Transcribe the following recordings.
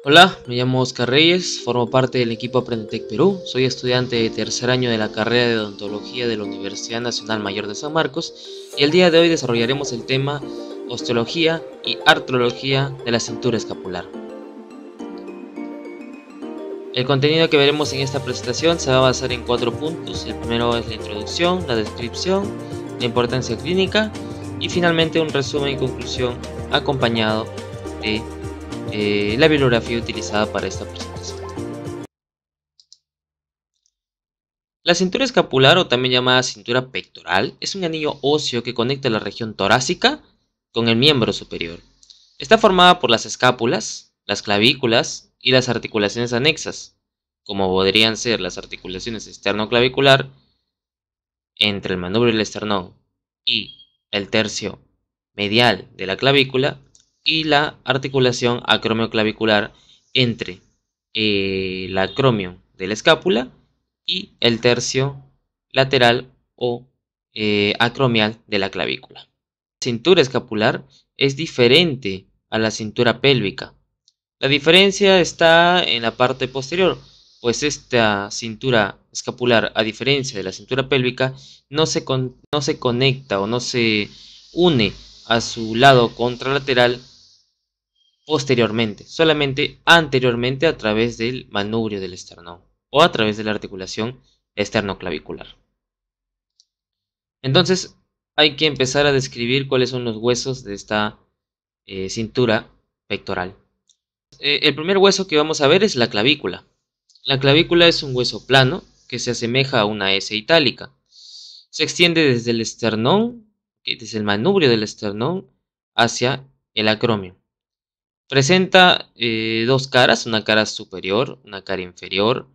Hola, me llamo Oscar Reyes, formo parte del equipo Aprendetec Perú, soy estudiante de tercer año de la carrera de odontología de la Universidad Nacional Mayor de San Marcos y el día de hoy desarrollaremos el tema osteología y artrología de la cintura escapular. El contenido que veremos en esta presentación se va a basar en 4 puntos. El primero es la introducción, la descripción, la importancia clínica y finalmente un resumen y conclusión acompañado de la bibliografía utilizada para esta presentación. La cintura escapular, o también llamada cintura pectoral, es un anillo óseo que conecta la región torácica con el miembro superior. Está formada por las escápulas, las clavículas y las articulaciones anexas, como podrían ser las articulaciones esternoclavicular entre el manubrio del esternón y el tercio medial de la clavícula, y la articulación acromioclavicular entre el acromio de la escápula y el tercio lateral o acromial de la clavícula. La cintura escapular es diferente a la cintura pélvica. La diferencia está en la parte posterior, pues esta cintura escapular, a diferencia de la cintura pélvica, no se conecta o no se une a su lado contralateral posteriormente, solamente anteriormente a través del manubrio del esternón o a través de la articulación esternoclavicular. Entonces, hay que empezar a describir cuáles son los huesos de esta cintura pectoral. El primer hueso que vamos a ver es la clavícula. La clavícula es un hueso plano que se asemeja a una S itálica. Se extiende desde el esternón, desde el manubrio del esternón, hacia el acromio. Presenta dos caras, una cara superior, una cara inferior,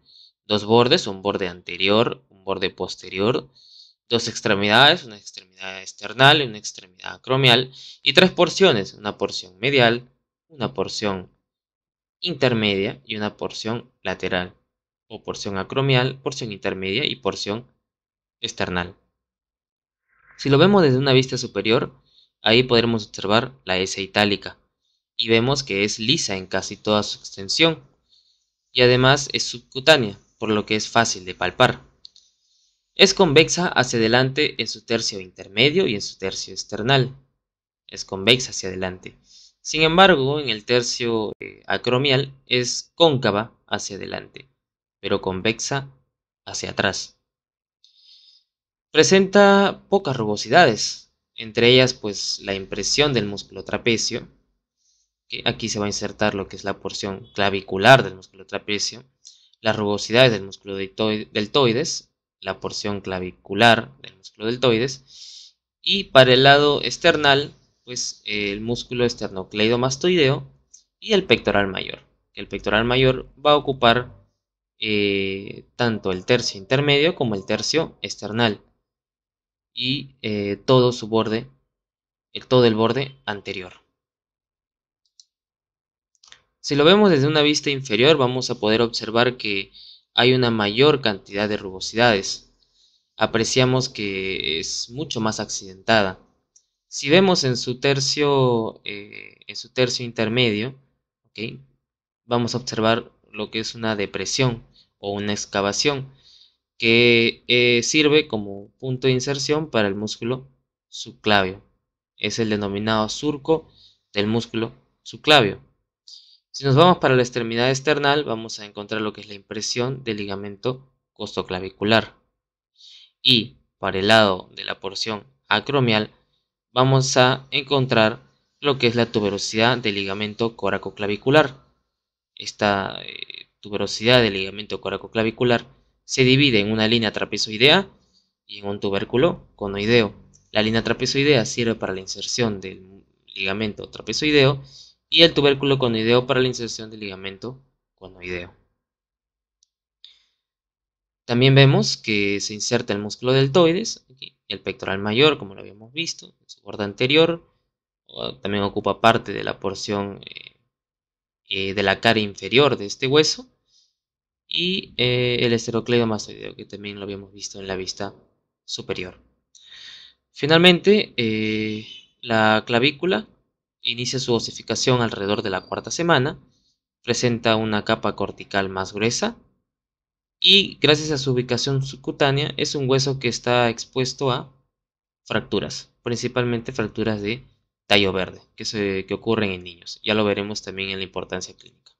dos bordes, un borde anterior, un borde posterior, dos extremidades, una extremidad external y una extremidad acromial, y tres porciones, una porción medial, una porción intermedia y una porción lateral, o porción acromial, porción intermedia y porción external. Si lo vemos desde una vista superior, ahí podremos observar la S itálica, y vemos que es lisa en casi toda su extensión, y además es subcutánea, por lo que es fácil de palpar. Es convexa hacia adelante en su tercio intermedio y en su tercio external. Es convexa hacia adelante. Sin embargo, en el tercio acromial es cóncava hacia adelante, pero convexa hacia atrás. Presenta pocas rugosidades, entre ellas pues la impresión del músculo trapecio, que aquí se va a insertar lo que es la porción clavicular del músculo trapecio, las rugosidades del músculo deltoides, la porción clavicular del músculo deltoides, y para el lado external, pues el músculo esternocleidomastoideo y el pectoral mayor. El pectoral mayor va a ocupar tanto el tercio intermedio como el tercio external y todo su borde, todo el borde anterior. Si lo vemos desde una vista inferior, vamos a poder observar que hay una mayor cantidad de rugosidades. Apreciamos que es mucho más accidentada. Si vemos en su tercio intermedio, ¿okay?, vamos a observar lo que es una depresión o una excavación que sirve como punto de inserción para el músculo subclavio. Es el denominado surco del músculo subclavio. Si nos vamos para la extremidad external, vamos a encontrar lo que es la impresión del ligamento costoclavicular. Y para el lado de la porción acromial, vamos a encontrar lo que es la tuberosidad del ligamento coracoclavicular. Esta tuberosidad del ligamento coracoclavicular se divide en una línea trapezoidea y en un tubérculo conoideo. La línea trapezoidea sirve para la inserción del ligamento trapezoideo y el tubérculo conoideo para la inserción del ligamento conoideo. También vemos que se inserta el músculo deltoides, aquí, el pectoral mayor, como lo habíamos visto, en su borde anterior, también ocupa parte de la porción de la cara inferior de este hueso, y el esterocleidomastoideo, que también lo habíamos visto en la vista superior. Finalmente, la clavícula inicia su osificación alrededor de la cuarta semana, presenta una capa cortical más gruesa y gracias a su ubicación subcutánea es un hueso que está expuesto a fracturas, principalmente fracturas de tallo verde que ocurren en niños. Ya lo veremos también en la importancia clínica.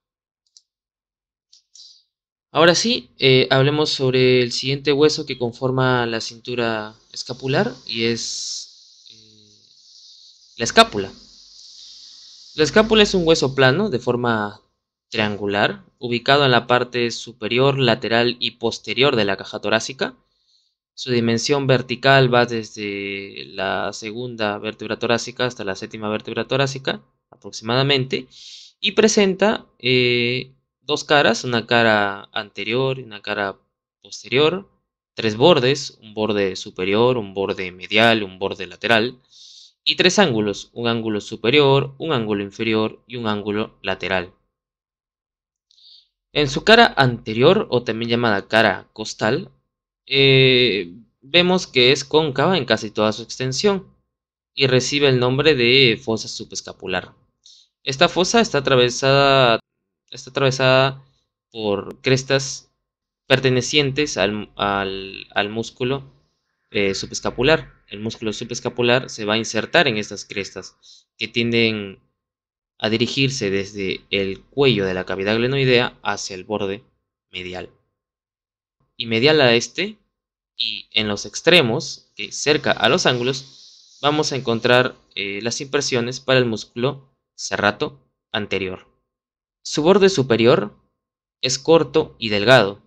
Ahora sí, hablemos sobre el siguiente hueso que conforma la cintura escapular y es la escápula. La escápula es un hueso plano de forma triangular, ubicado en la parte superior, lateral y posterior de la caja torácica. Su dimensión vertical va desde la segunda vértebra torácica hasta la séptima vértebra torácica, aproximadamente, y presenta dos caras, una cara anterior y una cara posterior, tres bordes, un borde superior, un borde medial, un borde lateral, y tres ángulos, un ángulo superior, un ángulo inferior y un ángulo lateral. En su cara anterior, o también llamada cara costal, vemos que es cóncava en casi toda su extensión y recibe el nombre de fosa subescapular. Esta fosa está atravesada por crestas pertenecientes al músculo subescapular. El músculo subescapular se va a insertar en estas crestas que tienden a dirigirse desde el cuello de la cavidad glenoidea hacia el borde medial. Y medial a este, y en los extremos, que cerca a los ángulos, vamos a encontrar las impresiones para el músculo serrato anterior. Su borde superior es corto y delgado.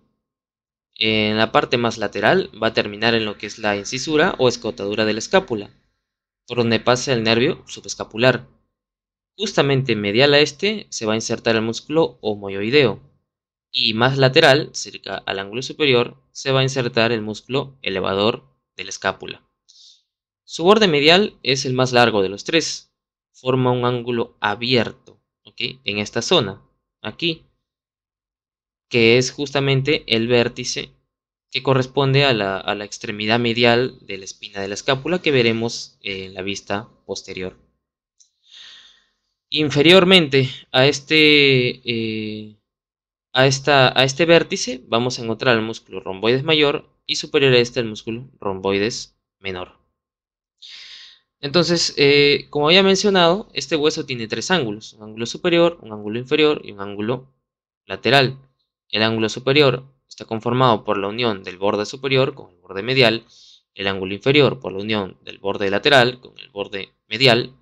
En la parte más lateral va a terminar en lo que es la incisura o escotadura de la escápula, por donde pasa el nervio subescapular. Justamente medial a este se va a insertar el músculo omoioideo y más lateral, cerca al ángulo superior, se va a insertar el músculo elevador de la escápula. Su borde medial es el más largo de los tres, forma un ángulo abierto, ¿okay?, en esta zona, aquí, que es justamente el vértice que corresponde a la extremidad medial de la espina de la escápula que veremos en la vista posterior. Inferiormente a este vértice vamos a encontrar el músculo romboides mayor y superior a este el músculo romboides menor. Entonces, como había mencionado, este hueso tiene tres ángulos, un ángulo superior, un ángulo inferior y un ángulo lateral. El ángulo superior está conformado por la unión del borde superior con el borde medial, el ángulo inferior por la unión del borde lateral con el borde medial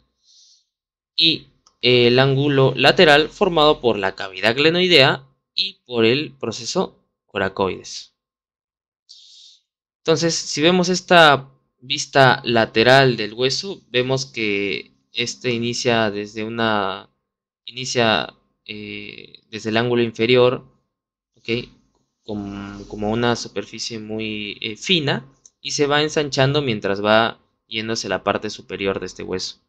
y el ángulo lateral formado por la cavidad glenoidea y por el proceso coracoides. Entonces, si vemos esta vista lateral del hueso, vemos que este inicia desde desde el ángulo inferior, ¿okay?, como una superficie muy fina y se va ensanchando mientras va yéndose la parte superior de este hueso.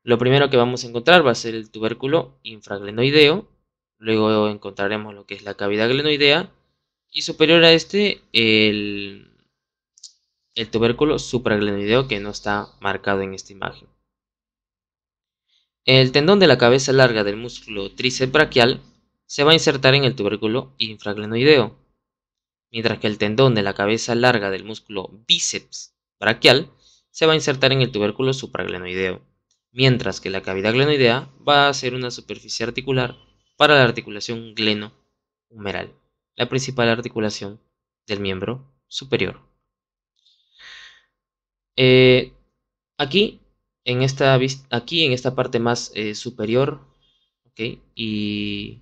Lo primero que vamos a encontrar va a ser el tubérculo infraglenoideo, luego encontraremos lo que es la cavidad glenoidea y superior a este el tubérculo supraglenoideo, que no está marcado en esta imagen. El tendón de la cabeza larga del músculo tríceps braquial se va a insertar en el tubérculo infraglenoideo, mientras que el tendón de la cabeza larga del músculo bíceps braquial se va a insertar en el tubérculo supraglenoideo, mientras que la cavidad glenoidea va a ser una superficie articular para la articulación gleno-humeral, la principal articulación del miembro superior. Aquí, en esta parte más superior, ¿okay?, y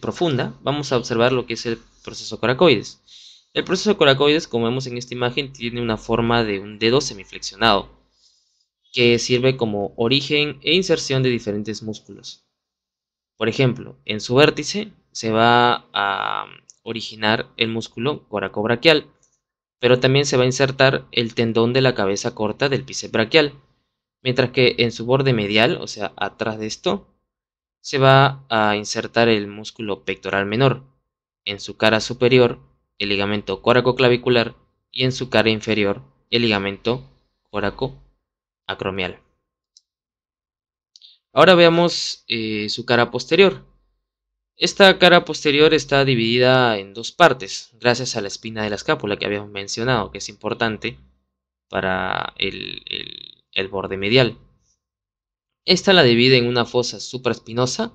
profunda, vamos a observar lo que es el proceso coracoides. El proceso coracoides, como vemos en esta imagen, tiene una forma de un dedo semiflexionado, que sirve como origen e inserción de diferentes músculos. Por ejemplo, en su vértice se va a originar el músculo coracobraquial, pero también se va a insertar el tendón de la cabeza corta del bíceps braquial, mientras que en su borde medial, o sea, atrás de esto, se va a insertar el músculo pectoral menor, en su cara superior el ligamento coracoclavicular y en su cara inferior el ligamento coracoacromial. Ahora veamos su cara posterior. Esta cara posterior está dividida en dos partes, gracias a la espina de la escápula que habíamos mencionado, que es importante para el borde medial. Esta la divide en una fosa supraespinosa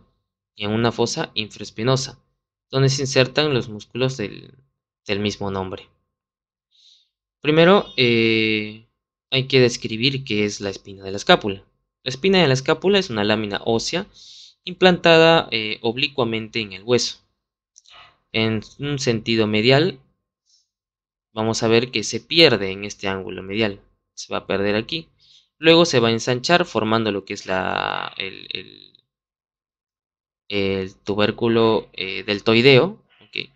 y en una fosa infraespinosa, donde se insertan los músculos del mismo nombre. Primero, hay que describir qué es la espina de la escápula. La espina de la escápula es una lámina ósea implantada oblicuamente en el hueso. En un sentido medial, vamos a ver que se pierde en este ángulo medial. Se va a perder aquí. Luego se va a ensanchar formando lo que es el tubérculo deltoideo. ¿Okay?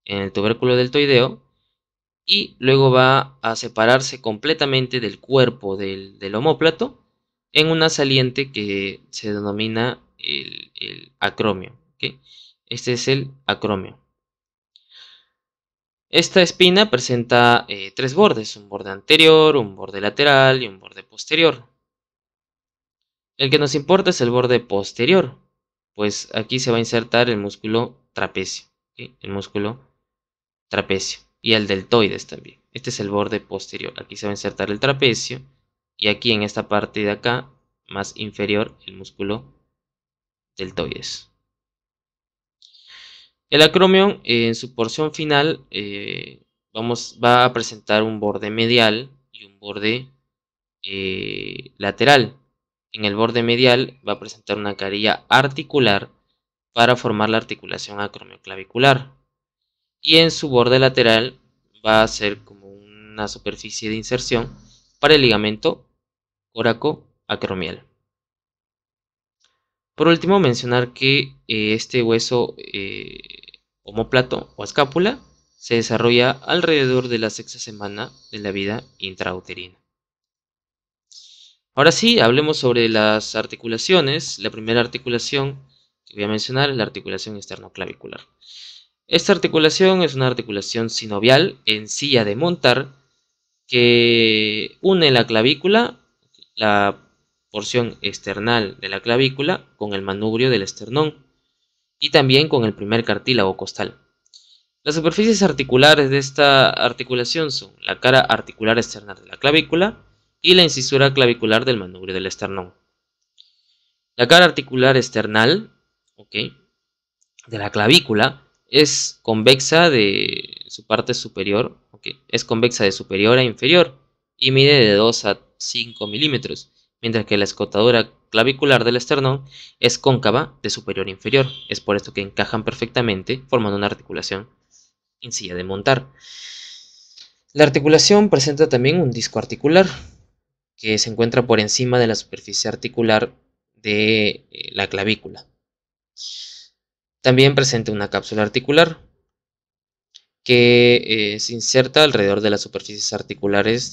En el tubérculo deltoideo. Y luego va a separarse completamente del cuerpo del omóplato en una saliente que se denomina el acromio. ¿Okay? Este es el acromio. Esta espina presenta tres bordes, un borde anterior, un borde lateral y un borde posterior. El que nos importa es el borde posterior, pues aquí se va a insertar el músculo trapecio, ¿okay? El músculo trapecio y el deltoides también. Este es el borde posterior, aquí se va a insertar el trapecio y aquí en esta parte de acá, más inferior, el músculo deltoides. El acromio en su porción final va a presentar un borde medial y un borde lateral. En el borde medial va a presentar una carilla articular para formar la articulación acromioclavicular. Y en su borde lateral va a ser como una superficie de inserción para el ligamento coracoacromial. Por último, mencionar que este hueso omóplato o escápula se desarrolla alrededor de la sexta semana de la vida intrauterina. Ahora sí, hablemos sobre las articulaciones. La primera articulación que voy a mencionar es la articulación esternoclavicular. Esta articulación es una articulación sinovial en silla de montar que une la clavícula, la porción external de la clavícula, con el manubrio del esternón y también con el primer cartílago costal. Las superficies articulares de esta articulación son la cara articular externa de la clavícula y la incisura clavicular del manubrio del esternón. La cara articular external, ¿okay?, de la clavícula es convexa de su parte superior, ¿okay?, es convexa de superior a inferior y mide de 2 a 5 milímetros, mientras que la escotadura clavicular del esternón es cóncava de superior a inferior. Es por esto que encajan perfectamente formando una articulación en silla de montar. La articulación presenta también un disco articular que se encuentra por encima de la superficie articular de la clavícula. También presenta una cápsula articular que se inserta alrededor de las superficies articulares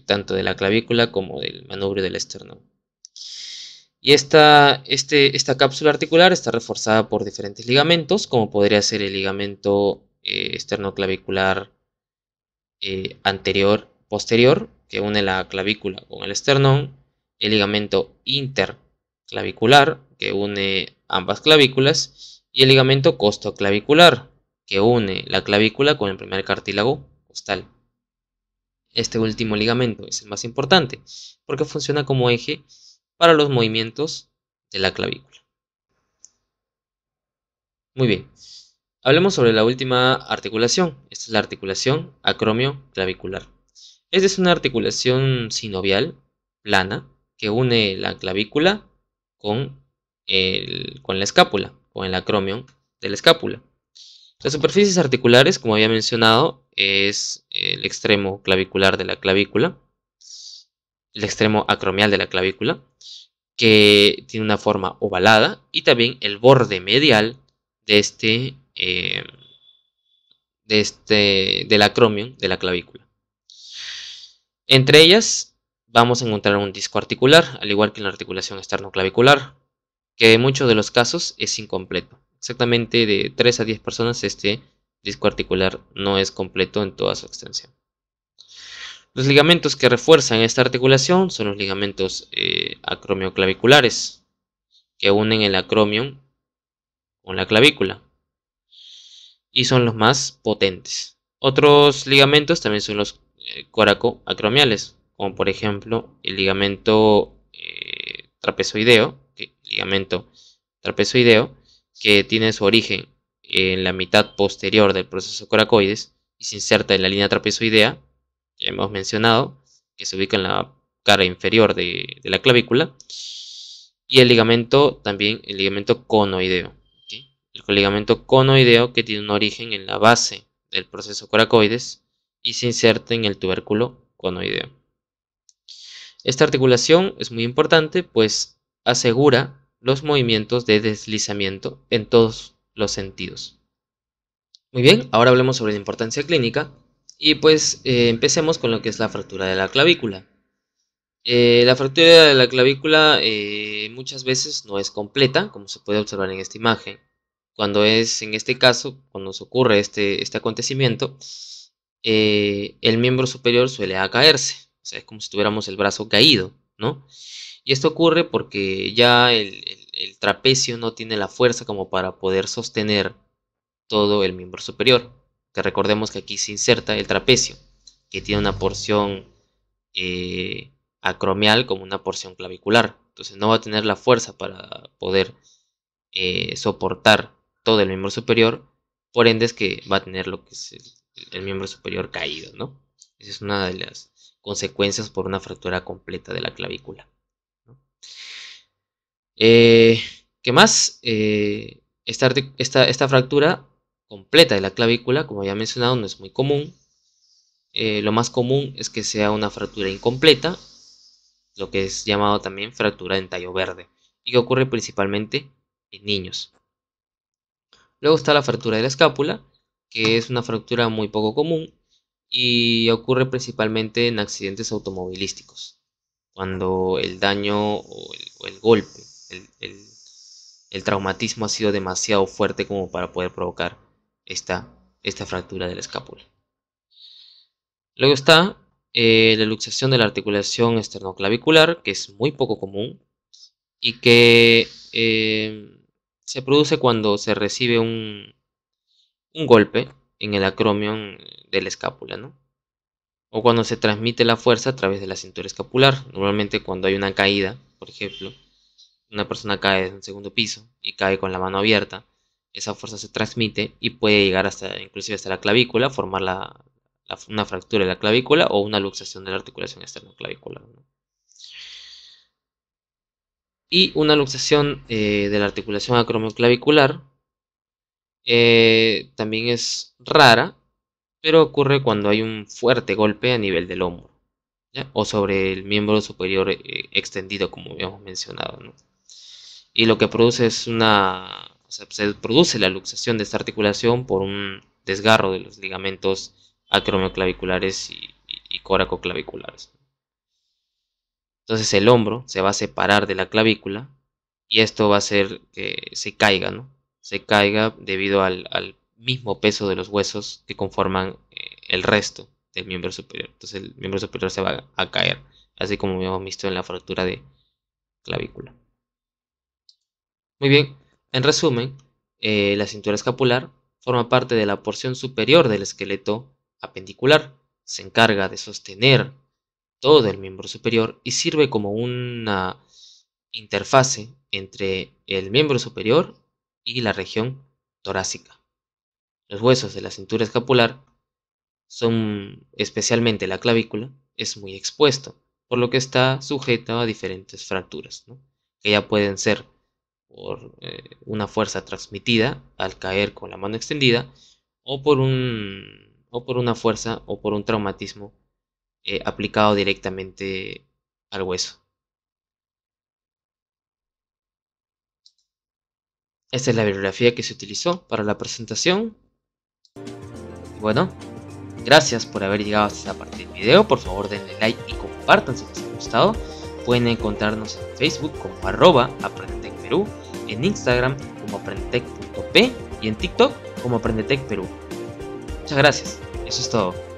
tanto de la clavícula como del manubrio del esternón. Y esta cápsula articular está reforzada por diferentes ligamentos, como podría ser el ligamento esternoclavicular posterior, que une la clavícula con el esternón, el ligamento interclavicular, que une ambas clavículas, y el ligamento costoclavicular, que une la clavícula con el primer cartílago costal. Este último ligamento es el más importante, porque funciona como eje para los movimientos de la clavícula. Muy bien, hablemos sobre la última articulación. Esta es la articulación acromioclavicular. Esta es una articulación sinovial plana que une la clavícula con la escápula, con el acromion de la escápula. Las superficies articulares, como había mencionado, es el extremo clavicular de la clavícula, el extremo acromial de la clavícula, que tiene una forma ovalada, y también el borde medial del acromion de la clavícula. Entre ellas vamos a encontrar un disco articular, al igual que en la articulación esternoclavicular, que en muchos de los casos es incompleto. Exactamente de 3 a 10 personas este disco articular no es completo en toda su extensión. Los ligamentos que refuerzan esta articulación son los ligamentos acromioclaviculares, que unen el acromion con la clavícula y son los más potentes. Otros ligamentos también son los coracoacromiales, como por ejemplo el ligamento trapezoideo, que tiene su origen en la mitad posterior del proceso coracoides y se inserta en la línea trapezoidea, que hemos mencionado, que se ubica en la cara inferior de la clavícula, y el ligamento conoideo. ¿Okay? El ligamento conoideo, que tiene un origen en la base del proceso coracoides y se inserta en el tubérculo conoideo. Esta articulación es muy importante, pues asegura los movimientos de deslizamiento en todos los sentidos. Muy bien, ahora hablemos sobre la importancia clínica y pues empecemos con lo que es la fractura de la clavícula. La fractura de la clavícula muchas veces no es completa, como se puede observar en esta imagen. Cuando es, en este caso, cuando se ocurre este acontecimiento, el miembro superior suele caerse. O sea, es como si tuviéramos el brazo caído, ¿no? Y esto ocurre porque ya el trapecio no tiene la fuerza como para poder sostener todo el miembro superior. Que recordemos que aquí se inserta el trapecio, que tiene una porción acromial como una porción clavicular. Entonces no va a tener la fuerza para poder soportar todo el miembro superior. Por ende es que va a tener lo que es el miembro superior caído, ¿no? Esa es una de las consecuencias por una fractura completa de la clavícula, ¿no? ¿Qué más? Esta fractura completa de la clavícula, como ya he mencionado, no es muy común. Lo más común es que sea una fractura incompleta, lo que es llamado también fractura de entallo verde, y que ocurre principalmente en niños. Luego está la fractura de la escápula, que es una fractura muy poco común y ocurre principalmente en accidentes automovilísticos, cuando el daño o el golpe, el traumatismo ha sido demasiado fuerte como para poder provocar esta fractura de la escápula. Luego está la luxación de la articulación esternoclavicular, que es muy poco común y que se produce cuando se recibe un golpe en el acromion de la escápula, ¿no? O cuando se transmite la fuerza a través de la cintura escapular. Normalmente cuando hay una caída, por ejemplo, una persona cae de un segundo piso y cae con la mano abierta, esa fuerza se transmite y puede llegar inclusive hasta la clavícula, formar una fractura de la clavícula o una luxación de la articulación esternoclavicular, ¿no? Y una luxación de la articulación acromioclavicular también es rara, pero ocurre cuando hay un fuerte golpe a nivel del hombro, ¿ya? O sobre el miembro superior extendido, como habíamos mencionado, ¿no? Y lo que produce es se produce la luxación de esta articulación por un desgarro de los ligamentos acromioclaviculares y coracoclaviculares. Entonces el hombro se va a separar de la clavícula y esto va a hacer que se caiga, ¿no? Se caiga debido al mismo peso de los huesos que conforman el resto del miembro superior. Entonces el miembro superior se va a caer, así como habíamos visto en la fractura de clavícula. Muy bien, en resumen, la cintura escapular forma parte de la porción superior del esqueleto apendicular. Se encarga de sostener todo el miembro superior y sirve como una interfase entre el miembro superior y la región torácica. Los huesos de la cintura escapular son, especialmente la clavícula, es muy expuesto, por lo que está sujeto a diferentes fracturas, ¿no? Que ya pueden ser por una fuerza transmitida al caer con la mano extendida o por una fuerza o por un traumatismo aplicado directamente al hueso. Esta es la bibliografía que se utilizó para la presentación. Bueno, gracias por haber llegado hasta esta parte del video. Por favor denle like y compartan si les ha gustado. Pueden encontrarnos en Facebook como @aprendetecperú, en Instagram como aprendetec.p y en TikTok como aprendetecperú. Muchas gracias. Eso es todo.